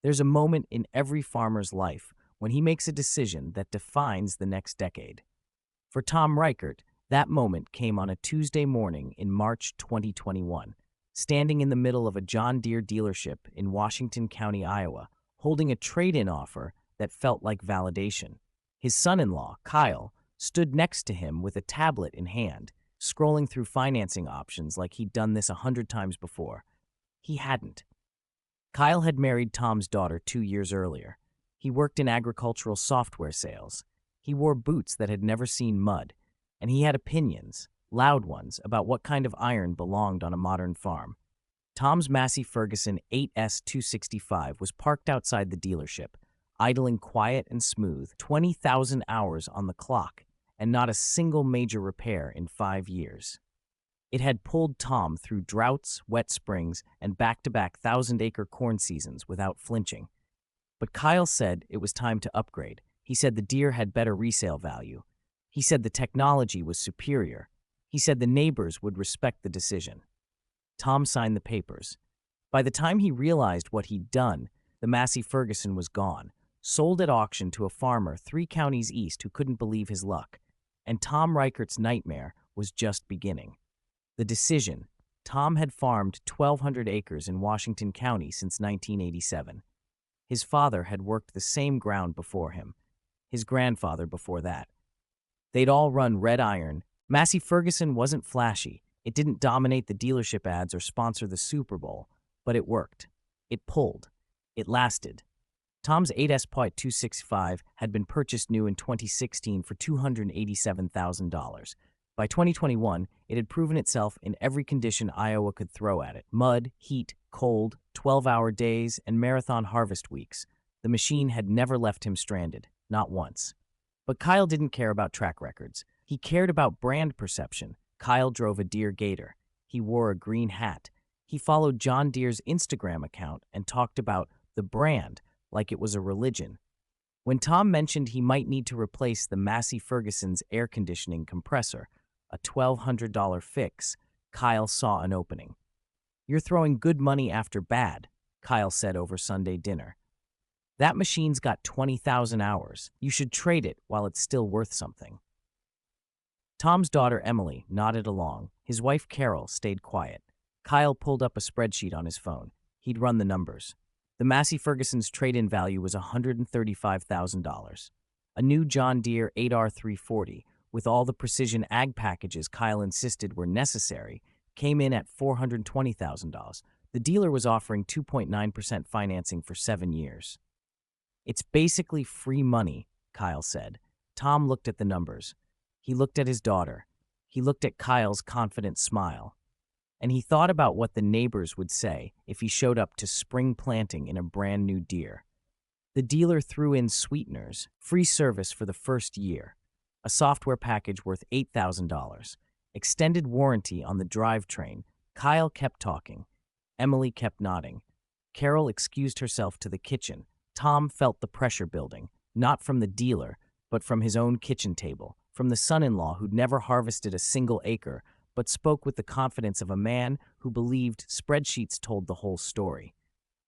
There's a moment in every farmer's life when he makes a decision that defines the next decade. For Tom Reichert, that moment came on a Tuesday morning in March 2021, standing in the middle of a John Deere dealership in Washington County, Iowa, holding a trade-in offer that felt like validation. His son-in-law, Kyle, stood next to him with a tablet in hand, scrolling through financing options like he'd done this 100 times before. He hadn't. Kyle had married Tom's daughter 2 years earlier. He worked in agricultural software sales. He wore boots that had never seen mud, and he had opinions, loud ones, about what kind of iron belonged on a modern farm. Tom's Massey Ferguson 8S265 was parked outside the dealership, idling quiet and smooth, 20,000 hours on the clock, and not a single major repair in 5 years. It had pulled Tom through droughts, wet springs, and back-to-back 1,000-acre corn seasons without flinching. But Kyle said it was time to upgrade. He said the Deere had better resale value. He said the technology was superior. He said the neighbors would respect the decision. Tom signed the papers. By the time he realized what he'd done, the Massey Ferguson was gone, sold at auction to a farmer 3 counties east who couldn't believe his luck. And Tom Reichert's nightmare was just beginning. The decision: Tom had farmed 1,200 acres in Washington County since 1987. His father had worked the same ground before him. His grandfather before that. They'd all run red iron. Massey Ferguson wasn't flashy. It didn't dominate the dealership ads or sponsor the Super Bowl, but it worked. It pulled. It lasted. Tom's 8S.265 had been purchased new in 2016 for $287,000. By 2021, it had proven itself in every condition Iowa could throw at it: mud, heat, cold, 12-hour days, and marathon harvest weeks. The machine had never left him stranded, not once. But Kyle didn't care about track records. He cared about brand perception. Kyle drove a Deere Gator. He wore a green hat. He followed John Deere's Instagram account and talked about the brand like it was a religion. When Tom mentioned he might need to replace the Massey Ferguson's air conditioning compressor, a $1,200 fix, Kyle saw an opening. "You're throwing good money after bad," Kyle said over Sunday dinner. "That machine's got 20,000 hours. You should trade it while it's still worth something." Tom's daughter Emily nodded along. His wife Carol stayed quiet. Kyle pulled up a spreadsheet on his phone. He'd run the numbers. The Massey Ferguson's trade-in value was $135,000. A new John Deere 8R340, with all the precision ag packages Kyle insisted were necessary, came in at $420,000. The dealer was offering 2.9% financing for 7 years. "It's basically free money," Kyle said. Tom looked at the numbers. He looked at his daughter. He looked at Kyle's confident smile. And he thought about what the neighbors would say if he showed up to spring planting in a brand new Deere. The dealer threw in sweeteners, free service for the first year, a software package worth $8,000, extended warranty on the drivetrain. Kyle kept talking. Emily kept nodding. Carol excused herself to the kitchen. Tom felt the pressure building, not from the dealer, but from his own kitchen table, from the son-in-law who'd never harvested a single acre, but spoke with the confidence of a man who believed spreadsheets told the whole story.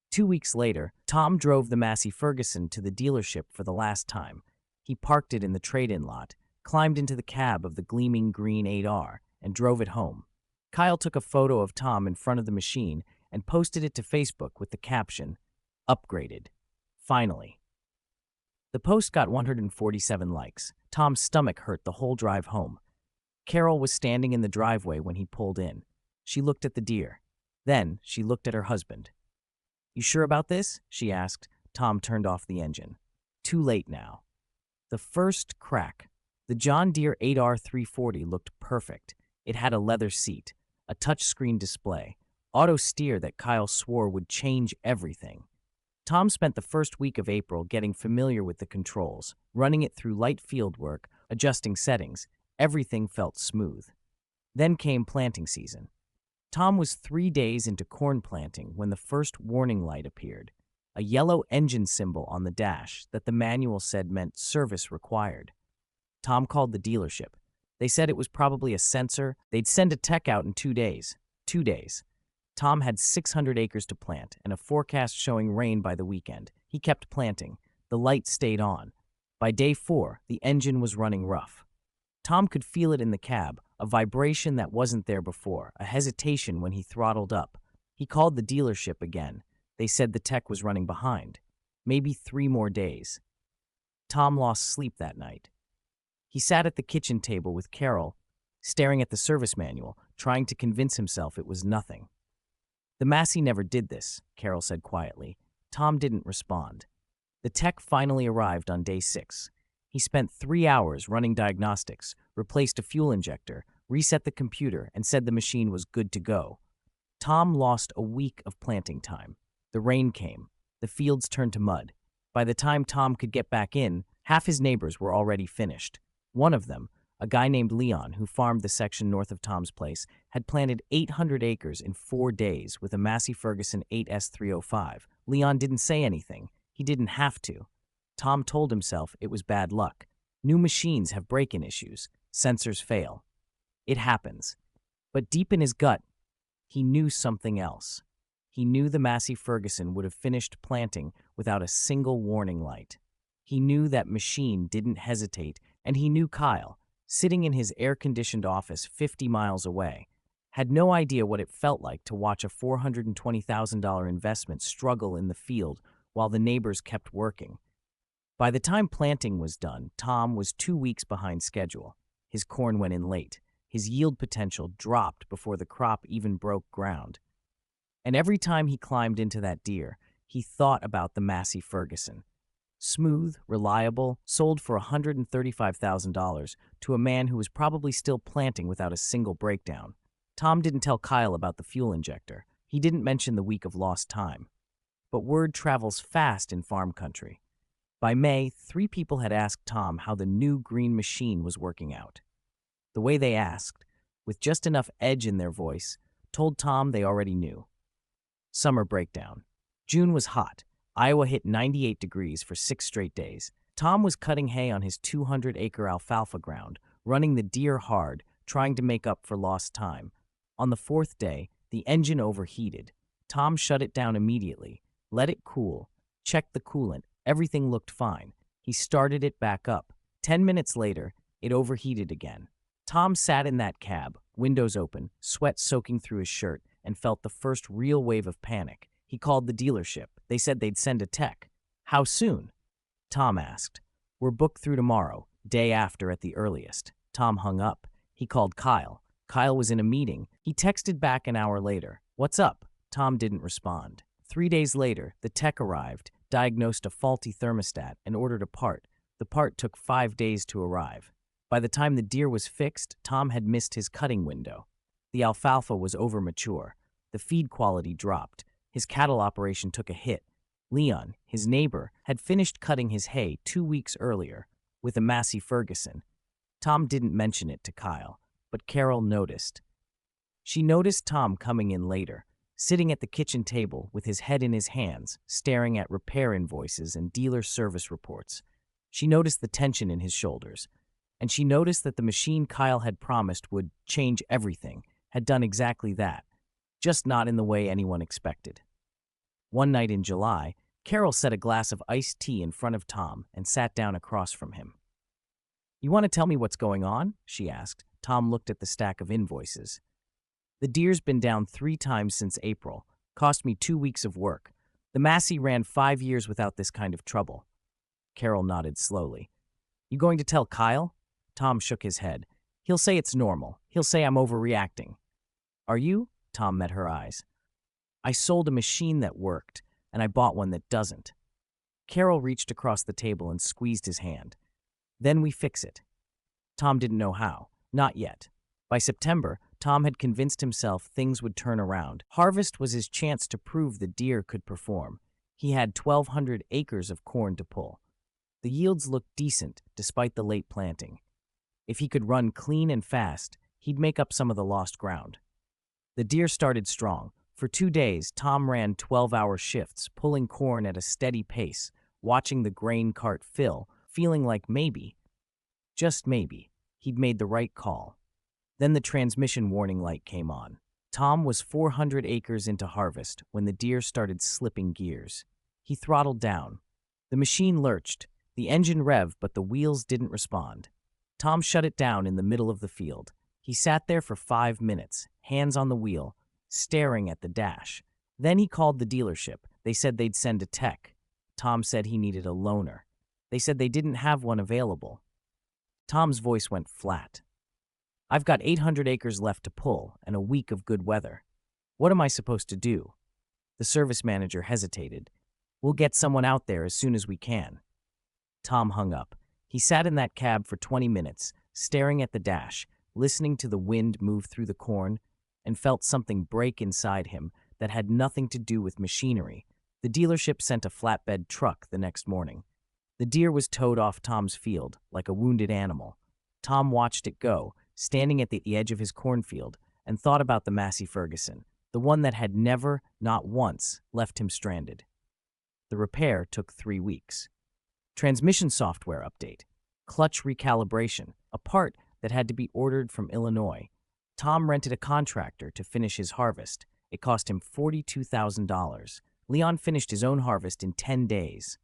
2 weeks later, Tom drove the Massey Ferguson to the dealership for the last time. He parked it in the trade-in lot, climbed into the cab of the gleaming green 8R, and drove it home. Kyle took a photo of Tom in front of the machine and posted it to Facebook with the caption, "Upgraded. Finally." The post got 147 likes. Tom's stomach hurt the whole drive home. Carol was standing in the driveway when he pulled in. She looked at the Deere. Then she looked at her husband. "You sure about this?" she asked. Tom turned off the engine. Too late now. The first crack. The John Deere 8R340 looked perfect. It had a leather seat, a touchscreen display, auto steer that Kyle swore would change everything. Tom spent the first week of April getting familiar with the controls, running it through light field work, adjusting settings. Everything felt smooth. Then came planting season. Tom was 3 days into corn planting when the first warning light appeared, a yellow engine symbol on the dash that the manual said meant service required. Tom called the dealership. They said it was probably a sensor. They'd send a tech out in 2 days. 2 days. Tom had 600 acres to plant and a forecast showing rain by the weekend. He kept planting. The light stayed on. By day 4, the engine was running rough. Tom could feel it in the cab, a vibration that wasn't there before, a hesitation when he throttled up. He called the dealership again. They said the tech was running behind. Maybe 3 more days. Tom lost sleep that night. He sat at the kitchen table with Carol, staring at the service manual, trying to convince himself it was nothing. "The Massey never did this," Carol said quietly. Tom didn't respond. The tech finally arrived on day 6. He spent 3 hours running diagnostics, replaced a fuel injector, reset the computer, and said the machine was good to go. Tom lost a week of planting time. The rain came. The fields turned to mud. By the time Tom could get back in, half his neighbors were already finished. One of them, a guy named Leon, who farmed the section north of Tom's place, had planted 800 acres in 4 days with a Massey Ferguson 8S305. Leon didn't say anything. He didn't have to. Tom told himself it was bad luck. New machines have break-in issues. Sensors fail. It happens. But deep in his gut, he knew something else. He knew the Massey Ferguson would have finished planting without a single warning light. He knew that machine didn't hesitate, and he knew Kyle, sitting in his air-conditioned office 50 miles away, had no idea what it felt like to watch a $420,000 investment struggle in the field while the neighbors kept working. By the time planting was done, Tom was 2 weeks behind schedule. His corn went in late. His yield potential dropped before the crop even broke ground. And every time he climbed into that Deere, he thought about the Massey Ferguson. Smooth, reliable, sold for $135,000 to a man who was probably still planting without a single breakdown. Tom didn't tell Kyle about the fuel injector. He didn't mention the week of lost time. But word travels fast in farm country. By May, 3 people had asked Tom how the new green machine was working out. The way they asked, with just enough edge in their voice, told Tom they already knew. Summer breakdown. June was hot. Iowa hit 98 degrees for 6 straight days. Tom was cutting hay on his 200-acre alfalfa ground, running the Deere hard, trying to make up for lost time. On the 4th day, the engine overheated. Tom shut it down immediately, let it cool, checked the coolant. Everything looked fine. He started it back up. 10 minutes later, it overheated again. Tom sat in that cab, windows open, sweat soaking through his shirt, and felt the first real wave of panic. He called the dealership. They said they'd send a tech. "How soon?" Tom asked. "We're booked through tomorrow, day after at the earliest." Tom hung up. He called Kyle. Kyle was in a meeting. He texted back an hour later. "What's up?" Tom didn't respond. 3 days later, the tech arrived, diagnosed a faulty thermostat, and ordered a part. The part took 5 days to arrive. By the time the Deere was fixed, Tom had missed his cutting window. The alfalfa was overmature. The feed quality dropped. His cattle operation took a hit. Leon, his neighbor, had finished cutting his hay 2 weeks earlier with a Massey Ferguson. Tom didn't mention it to Kyle, but Carol noticed. She noticed Tom coming in later, sitting at the kitchen table with his head in his hands, staring at repair invoices and dealer service reports. She noticed the tension in his shoulders, and she noticed that the machine Kyle had promised would change everything had done exactly that, just not in the way anyone expected. One night in July, Carol set a glass of iced tea in front of Tom and sat down across from him. "You want to tell me what's going on?" she asked. Tom looked at the stack of invoices. "The Deere's been down 3 times since April. Cost me 2 weeks of work. The Massey ran 5 years without this kind of trouble." Carol nodded slowly. "You going to tell Kyle?" Tom shook his head. "He'll say it's normal. He'll say I'm overreacting." "Are you?" Tom met her eyes. "I sold a machine that worked, and I bought one that doesn't." Carol reached across the table and squeezed his hand. "Then we fix it." Tom didn't know how. Not yet. By September, Tom had convinced himself things would turn around. Harvest was his chance to prove the Deere could perform. He had 1,200 acres of corn to pull. The yields looked decent despite the late planting. If he could run clean and fast, he'd make up some of the lost ground. The Deere started strong. For 2 days, Tom ran 12-hour shifts, pulling corn at a steady pace, watching the grain cart fill, feeling like maybe, just maybe, he'd made the right call. Then the transmission warning light came on. Tom was 400 acres into harvest when the Deere started slipping gears. He throttled down. The machine lurched. The engine revved, but the wheels didn't respond. Tom shut it down in the middle of the field. He sat there for 5 minutes, hands on the wheel, staring at the dash. Then he called the dealership. They said they'd send a tech. Tom said he needed a loaner. They said they didn't have one available. Tom's voice went flat. I've got 800 acres left to pull and a week of good weather. What am I supposed to do? The service manager hesitated. We'll get someone out there as soon as we can. Tom hung up. He sat in that cab for 20 minutes, staring at the dash, listening to the wind move through the corn, and felt something break inside him that had nothing to do with machinery. The dealership sent a flatbed truck the next morning. The Deere was towed off Tom's field like a wounded animal. Tom watched it go, standing at the edge of his cornfield, and thought about the Massey Ferguson, the one that had never, not once, left him stranded. The repair took 3 weeks. Transmission software update, clutch recalibration, a part that had to be ordered from Illinois. Tom rented a contractor to finish his harvest. It cost him $42,000. Leon finished his own harvest in 10 days.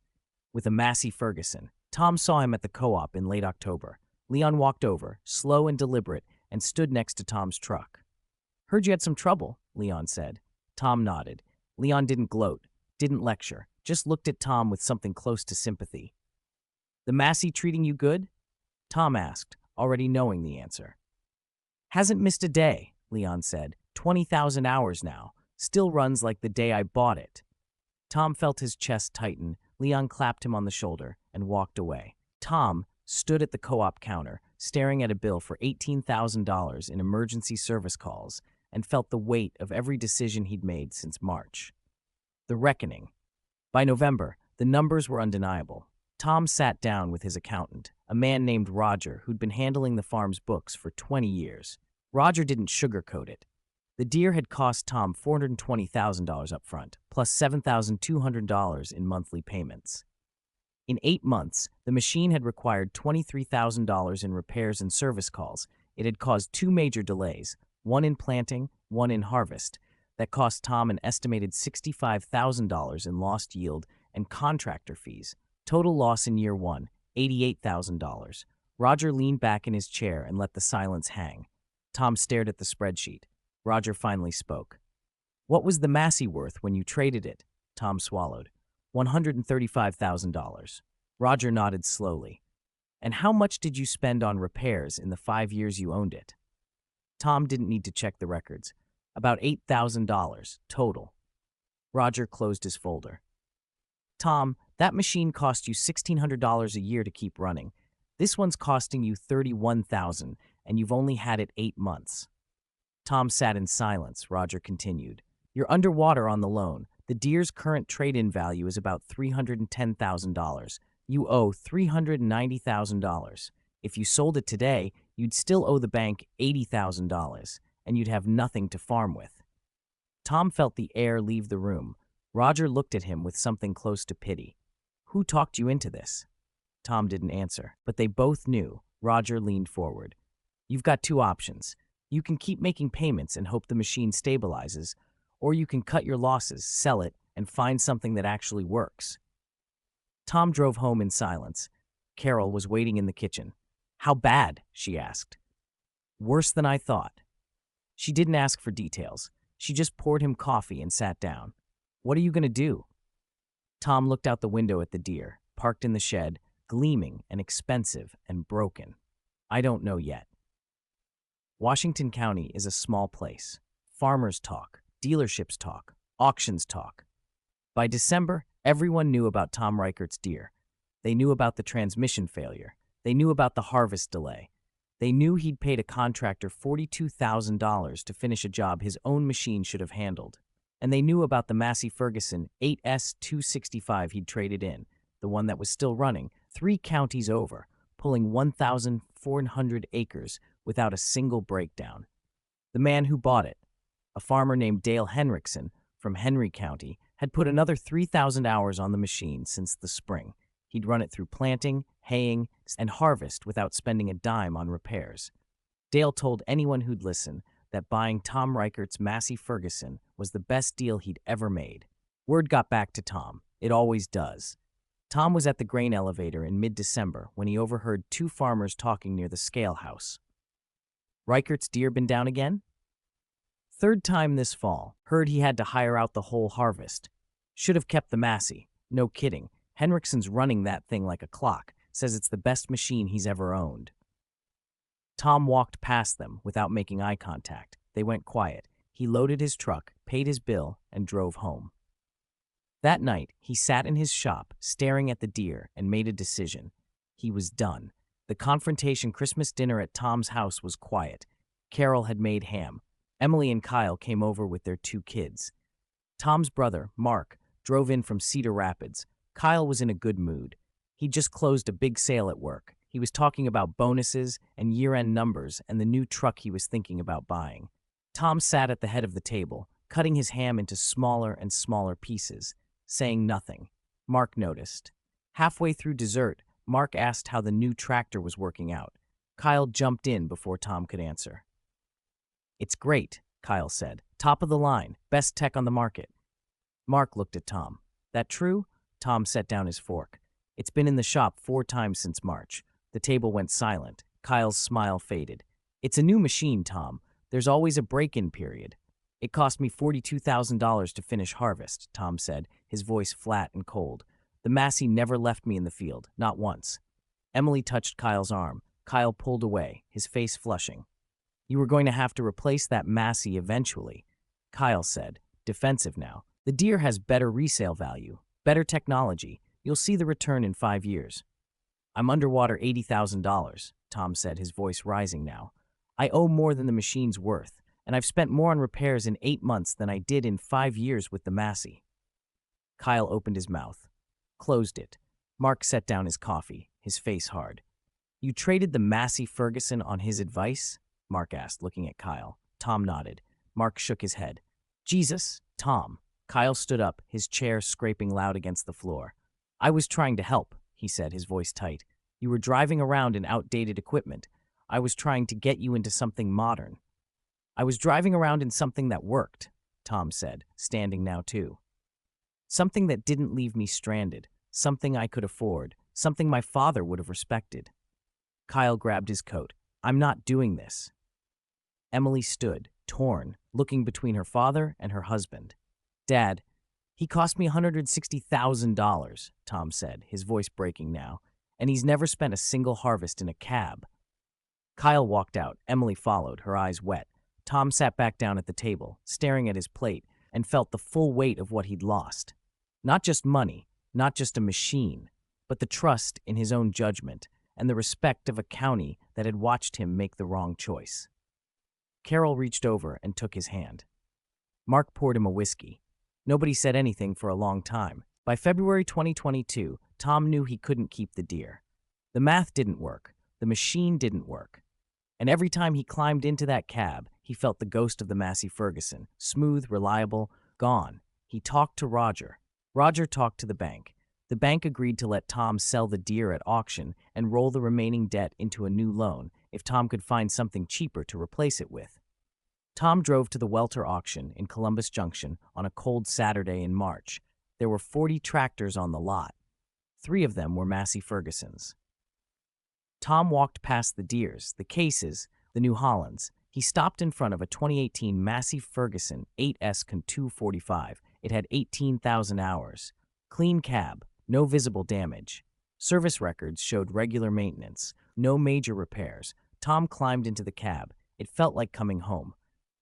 With a Massey Ferguson, Tom saw him at the co-op in late October. Leon walked over, slow and deliberate, and stood next to Tom's truck. Heard you had some trouble, Leon said. Tom nodded. Leon didn't gloat, didn't lecture, just looked at Tom with something close to sympathy. The Massey treating you good? Tom asked, already knowing the answer. Hasn't missed a day, Leon said. 20,000 hours now. Still runs like the day I bought it. Tom felt his chest tighten. Leon clapped him on the shoulder and walked away. Tom stood at the co-op counter, staring at a bill for $18,000 in emergency service calls, and felt the weight of every decision he'd made since March. The reckoning. By November, the numbers were undeniable. Tom sat down with his accountant, a man named Roger who'd been handling the farm's books for 20 years. Roger didn't sugarcoat it. The Deere had cost Tom $420,000 up front, plus $7,200 in monthly payments. In 8 months, the machine had required $23,000 in repairs and service calls. It had caused 2 major delays, one in planting, one in harvest, that cost Tom an estimated $65,000 in lost yield and contractor fees. Total loss in year 1, $88,000. Roger leaned back in his chair and let the silence hang. Tom stared at the spreadsheet. Roger finally spoke. What was the Massey worth when you traded it? Tom swallowed. $135,000. Roger nodded slowly. And how much did you spend on repairs in the 5 years you owned it? Tom didn't need to check the records. About $8,000 total. Roger closed his folder. Tom, that machine cost you $1,600 a year to keep running. This one's costing you $31,000, and you've only had it 8 months. Tom sat in silence. Roger continued. You're underwater on the loan. The Deere's current trade-in value is about $310,000. You owe $390,000. If you sold it today, you'd still owe the bank $80,000, and you'd have nothing to farm with. Tom felt the air leave the room. Roger looked at him with something close to pity. Who talked you into this? Tom didn't answer, but they both knew. Roger leaned forward. You've got 2 options. You can keep making payments and hope the machine stabilizes, or you can cut your losses, sell it, and find something that actually works. Tom drove home in silence. Carol was waiting in the kitchen. How bad? She asked. Worse than I thought. She didn't ask for details. She just poured him coffee and sat down. What are you going to do? Tom looked out the window at the Deere, parked in the shed, gleaming and expensive and broken. I don't know yet. Washington County is a small place. Farmers talk, dealerships talk, auctions talk. By December, everyone knew about Tom Reichert's Deere. They knew about the transmission failure. They knew about the harvest delay. They knew he'd paid a contractor $42,000 to finish a job his own machine should have handled. And they knew about the Massey Ferguson 8S265 he'd traded in, the one that was still running, 3 counties over, pulling 1,400 acres without a single breakdown. The man who bought it, a farmer named Dale Henriksen from Henry County, had put another 3,000 hours on the machine since the spring. He'd run it through planting, haying, and harvest without spending a dime on repairs. Dale told anyone who'd listen that buying Tom Reichert's Massey Ferguson was the best deal he'd ever made. Word got back to Tom. It always does. Tom was at the grain elevator in mid-December when he overheard two farmers talking near the scale house. Reichert's Deere been down again? Third time this fall. Heard he had to hire out the whole harvest. Should have kept the Massey. No kidding. Henriksen's running that thing like a clock. Says it's the best machine he's ever owned. Tom walked past them without making eye contact. They went quiet. He loaded his truck, paid his bill, and drove home. That night, he sat in his shop, staring at the Deere, and made a decision. He was done. The confrontation Christmas dinner at Tom's house was quiet. Carol had made ham. Emily and Kyle came over with their two kids. Tom's brother, Mark, drove in from Cedar Rapids. Kyle was in a good mood. He just closed a big sale at work. He was talking about bonuses and year-end numbers and the new truck he was thinking about buying. Tom sat at the head of the table, cutting his ham into smaller and smaller pieces, saying nothing. Mark noticed. Halfway through dessert, Mark asked how the new tractor was working out. Kyle jumped in before Tom could answer. "It's great," Kyle said. "Top of the line, best tech on the market." Mark looked at Tom. "That true?" Tom set down his fork. "It's been in the shop 4 times since March." The table went silent. Kyle's smile faded. "It's a new machine, Tom. There's always a break-in period." "It cost me $42,000 to finish harvest," Tom said, his voice flat and cold. "The Massey never left me in the field, not once." Emily touched Kyle's arm. Kyle pulled away, his face flushing. "You were going to have to replace that Massey eventually," Kyle said, defensive now. "The Deere has better resale value, better technology. You'll see the return in 5 years." "I'm underwater $80,000, Tom said, his voice rising now. "I owe more than the machine's worth, and I've spent more on repairs in 8 months than I did in 5 years with the Massey." Kyle opened his mouth, closed it. Mark set down his coffee, his face hard. "You traded the Massey Ferguson on his advice?" Mark asked, looking at Kyle. Tom nodded. Mark shook his head. "Jesus, Tom." Kyle stood up, his chair scraping loud against the floor. "I was trying to help," he said, his voice tight. "You were driving around in outdated equipment. I was trying to get you into something modern." "I was driving around in something that worked," Tom said, standing now too. "Something that didn't leave me stranded, something I could afford, something my father would have respected." Kyle grabbed his coat. "I'm not doing this." Emily stood, torn, looking between her father and her husband. "Dad, he cost me $160,000, Tom said, his voice breaking now, "and he's never spent a single harvest in a cab." Kyle walked out. Emily followed, her eyes wet. Tom sat back down at the table, staring at his plate, and felt the full weight of what he'd lost. Not just money, not just a machine, but the trust in his own judgment and the respect of a county that had watched him make the wrong choice. Carol reached over and took his hand. Mark poured him a whiskey. Nobody said anything for a long time. By February 2022, Tom knew he couldn't keep the Deere. The math didn't work. The machine didn't work. And every time he climbed into that cab, he felt the ghost of the Massey Ferguson, smooth, reliable, gone. He talked to Roger. Roger talked to the bank. The bank agreed to let Tom sell the Deere at auction and roll the remaining debt into a new loan if Tom could find something cheaper to replace it with. Tom drove to the Welter auction in Columbus Junction on a cold Saturday in March. There were 40 tractors on the lot. 3 of them were Massey Fergusons. Tom walked past the Deeres, the Cases, the New Hollands. He stopped in front of a 2018 Massey Ferguson 8S Con 245. It had 18,000 hours. Clean cab, no visible damage. Service records showed regular maintenance, no major repairs. Tom climbed into the cab. It felt like coming home.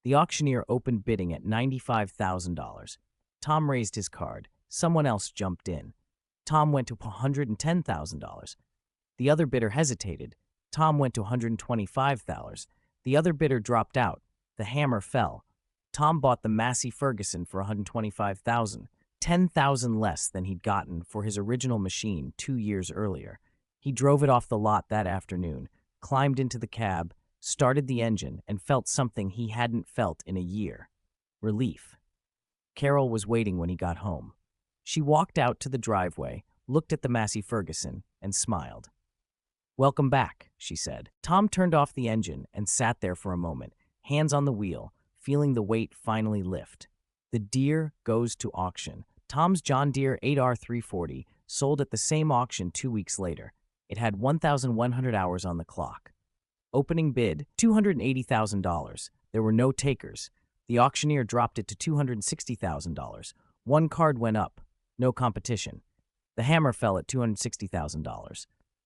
The auctioneer opened bidding at $95,000. Tom raised his card. Someone else jumped in. Tom went to $110,000. The other bidder hesitated. Tom went to $125,000. The other bidder dropped out. The hammer fell. Tom bought the Massey Ferguson for $125,000, $10,000 less than he'd gotten for his original machine 2 years earlier. He drove it off the lot that afternoon, climbed into the cab, started the engine, and felt something he hadn't felt in a year. Relief. Carol was waiting when he got home. She walked out to the driveway, looked at the Massey Ferguson, and smiled. "Welcome back," she said. Tom turned off the engine and sat there for a moment, hands on the wheel, feeling the weight finally lift. The Deere goes to auction. Tom's John Deere 8R340 sold at the same auction 2 weeks later. It had 1,100 hours on the clock. Opening bid, $280,000. There were no takers. The auctioneer dropped it to $260,000. One card went up. No competition. The hammer fell at $260,000.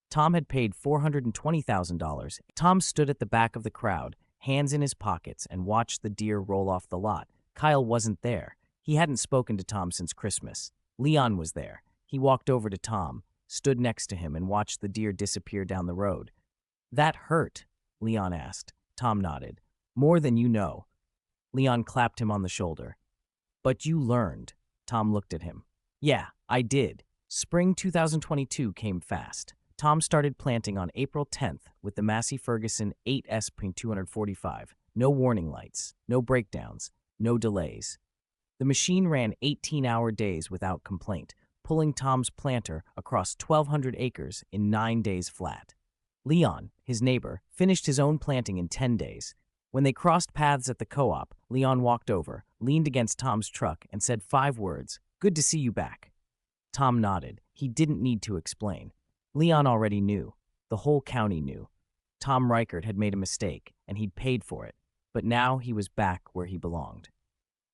Tom had paid $420,000. Tom stood at the back of the crowd, hands in his pockets, and watched the Deere roll off the lot. Kyle wasn't there. He hadn't spoken to Tom since Christmas. Leon was there. He walked over to Tom, stood next to him, and watched the Deere disappear down the road. "That hurt?" Leon asked. Tom nodded. "More than you know." Leon clapped him on the shoulder. "But you learned." Tom looked at him. "Yeah, I did." Spring 2022 came fast. Tom started planting on April 10th with the Massey Ferguson 8S.245. No warning lights, no breakdowns, no delays. The machine ran 18-hour days without complaint, pulling Tom's planter across 1,200 acres in 9 days flat. Leon, his neighbor, finished his own planting in 10 days. When they crossed paths at the co-op, Leon walked over, leaned against Tom's truck, and said 5 words, "Good to see you back." Tom nodded. He didn't need to explain. Leon already knew. The whole county knew. Tom Reichert had made a mistake, and he'd paid for it. But now he was back where he belonged.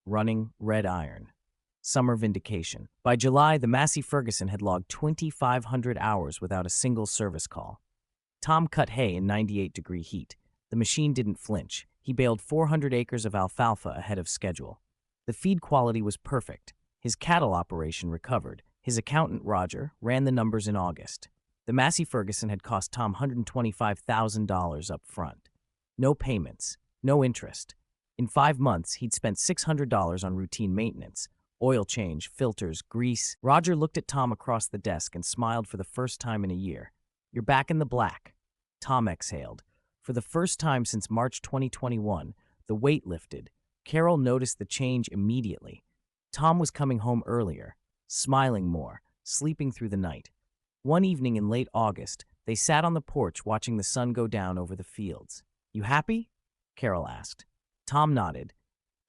Running red iron. Summer vindication. By July, the Massey Ferguson had logged 2,500 hours without a single service call. Tom cut hay in 98-degree heat. The machine didn't flinch. He baled 400 acres of alfalfa ahead of schedule. The feed quality was perfect. His cattle operation recovered. His accountant, Roger, ran the numbers in August. The Massey Ferguson had cost Tom $125,000 up front. No payments, no interest. In 5 months, he'd spent $600 on routine maintenance, oil change, filters, grease. Roger looked at Tom across the desk and smiled for the first time in a year. "You're back in the black." Tom exhaled. For the first time since March 2021, the weight lifted. Carol noticed the change immediately. Tom was coming home earlier, smiling more, sleeping through the night. One evening in late August, they sat on the porch watching the sun go down over the fields. "You happy?" Carol asked. Tom nodded.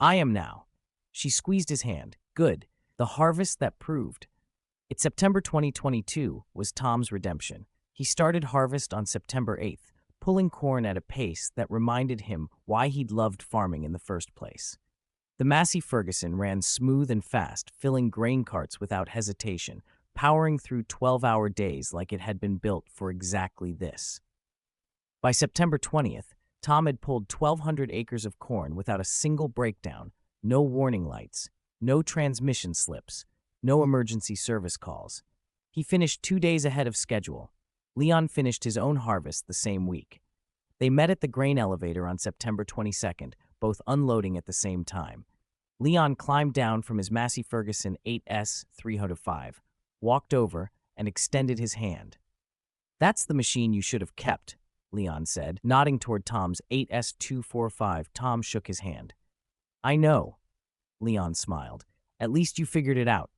"I am now." She squeezed his hand. "Good. The harvest that proved." It's September 2022 was Tom's redemption. He started harvest on September 8th, pulling corn at a pace that reminded him why he'd loved farming in the first place. The Massey Ferguson ran smooth and fast, filling grain carts without hesitation, powering through 12-hour days like it had been built for exactly this. By September 20th, Tom had pulled 1,200 acres of corn without a single breakdown, no warning lights, no transmission slips, no emergency service calls. He finished 2 days ahead of schedule. Leon finished his own harvest the same week. They met at the grain elevator on September 22nd, both unloading at the same time. Leon climbed down from his Massey Ferguson 8S.305, walked over, and extended his hand. "That's the machine you should have kept," Leon said, nodding toward Tom's 8S.245. Tom shook his hand. "I know," Leon smiled. "At least you figured it out."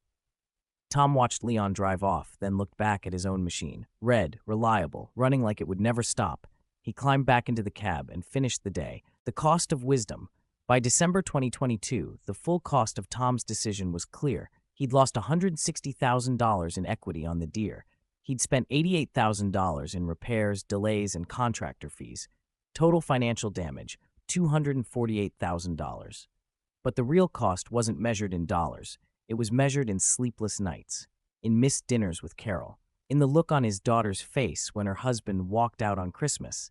Tom watched Leon drive off, then looked back at his own machine. Red, reliable, running like it would never stop. He climbed back into the cab and finished the day. The cost of wisdom. By December 2022, the full cost of Tom's decision was clear. He'd lost $160,000 in equity on the Deere. He'd spent $88,000 in repairs, delays, and contractor fees. Total financial damage, $248,000. But the real cost wasn't measured in dollars. It was measured in sleepless nights, in missed dinners with Carol, in the look on his daughter's face when her husband walked out on Christmas.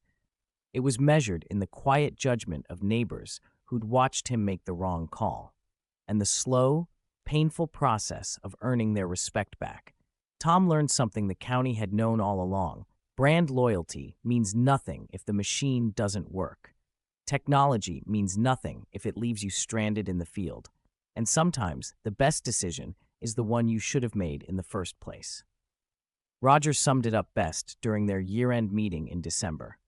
It was measured in the quiet judgment of neighbors who'd watched him make the wrong call, and the slow, painful process of earning their respect back. Tom learned something the county had known all along. Brand loyalty means nothing if the machine doesn't work. Technology means nothing if it leaves you stranded in the field. And sometimes the best decision is the one you should have made in the first place. Roger summed it up best during their year-end meeting in December.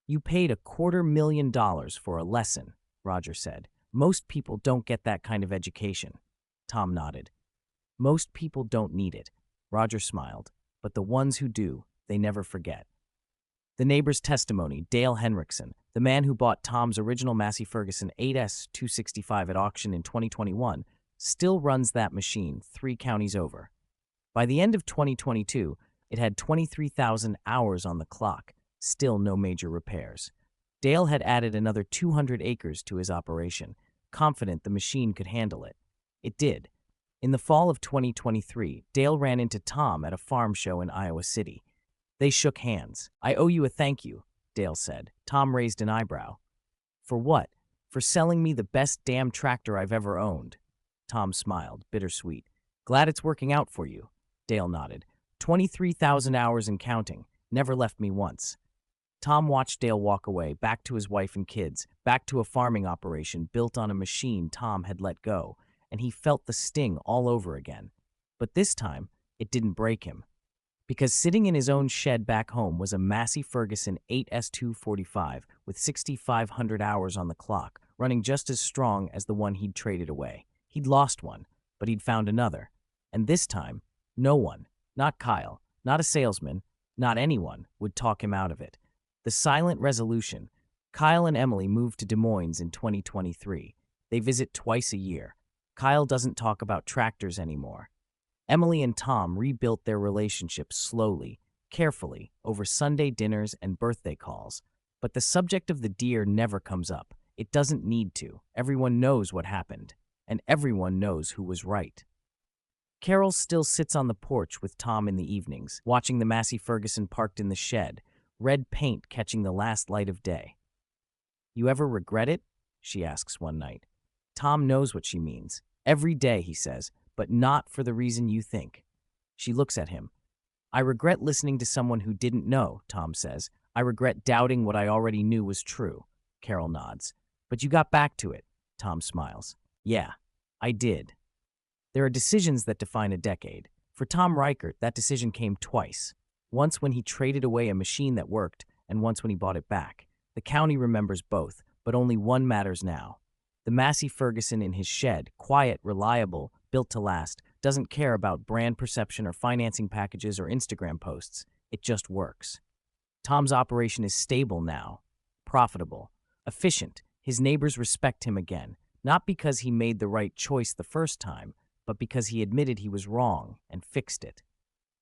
"You paid $250,000 for a lesson," Roger said. "Most people don't get that kind of education." Tom nodded. "Most people don't need it." Roger smiled. "But the ones who do, they never forget." The neighbor's testimony, Dale Henriksen, the man who bought Tom's original Massey Ferguson 8S 265 at auction in 2021, still runs that machine 3 counties over. By the end of 2022, it had 23,000 hours on the clock, still no major repairs. Dale had added another 200 acres to his operation, confident the machine could handle it. It did. In the fall of 2023, Dale ran into Tom at a farm show in Iowa City. They shook hands. "I owe you a thank you," Dale said. Tom raised an eyebrow. "For what?" "For selling me the best damn tractor I've ever owned." Tom smiled, bittersweet. "Glad it's working out for you." Dale nodded. 23,000 hours and counting. Never left me once. Tom watched Dale walk away, back to his wife and kids, back to a farming operation built on a machine Tom had let go, and he felt the sting all over again. But this time, it didn't break him. Because sitting in his own shed back home was a Massey Ferguson 8S245 with 6,500 hours on the clock, running just as strong as the one he'd traded away. He'd lost one, but he'd found another. And this time, no one, not Kyle, not a salesman, not anyone, would talk him out of it. The silent resolution. Kyle and Emily moved to Des Moines in 2023. They visit twice a year. Kyle doesn't talk about tractors anymore. Emily and Tom rebuilt their relationship slowly, carefully, over Sunday dinners and birthday calls. But the subject of the Deere never comes up. It doesn't need to. Everyone knows what happened, and everyone knows who was right. Carol still sits on the porch with Tom in the evenings, watching the Massey Ferguson parked in the shed, red paint catching the last light of day. "You ever regret it?" she asks one night. Tom knows what she means. "Every day," he says, "but not for the reason you think." She looks at him. "I regret listening to someone who didn't know," Tom says. "I regret doubting what I already knew was true." Carol nods. "But you got back to it," Tom smiles. "Yeah, I did." There are decisions that define a decade. For Tom Reichert, that decision came twice. Once when he traded away a machine that worked, and once when he bought it back. The county remembers both, but only one matters now. The Massey Ferguson in his shed, quiet, reliable, built to last, doesn't care about brand perception or financing packages or Instagram posts. It just works. Tom's operation is stable now, profitable, efficient. His neighbors respect him again, not because he made the right choice the first time, but because he admitted he was wrong and fixed it.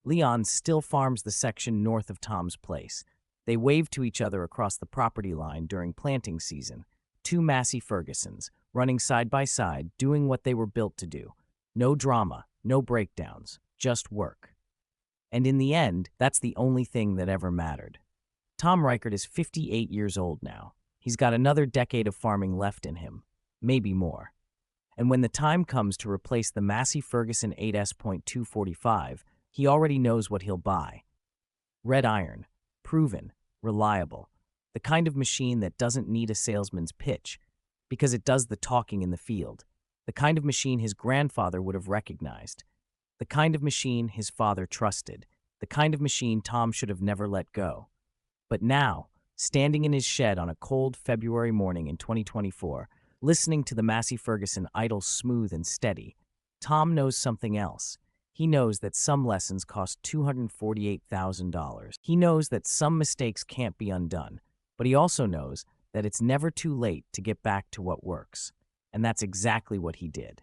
Leon still farms the section north of Tom's place. They wave to each other across the property line during planting season. 2 Massey Fergusons, running side by side, doing what they were built to do. No drama, no breakdowns, just work. And in the end, that's the only thing that ever mattered. Tom Reichert is 58 years old now. He's got another decade of farming left in him, maybe more. And when the time comes to replace the Massey Ferguson 8S.245, he already knows what he'll buy. Red iron, proven, reliable, the kind of machine that doesn't need a salesman's pitch, because it does the talking in the field, the kind of machine his grandfather would have recognized, the kind of machine his father trusted, the kind of machine Tom should have never let go. But now, standing in his shed on a cold February morning in 2024, listening to the Massey Ferguson idle smooth and steady, Tom knows something else. He knows that some lessons cost $248,000. He knows that some mistakes can't be undone, but he also knows that it's never too late to get back to what works. And that's exactly what he did.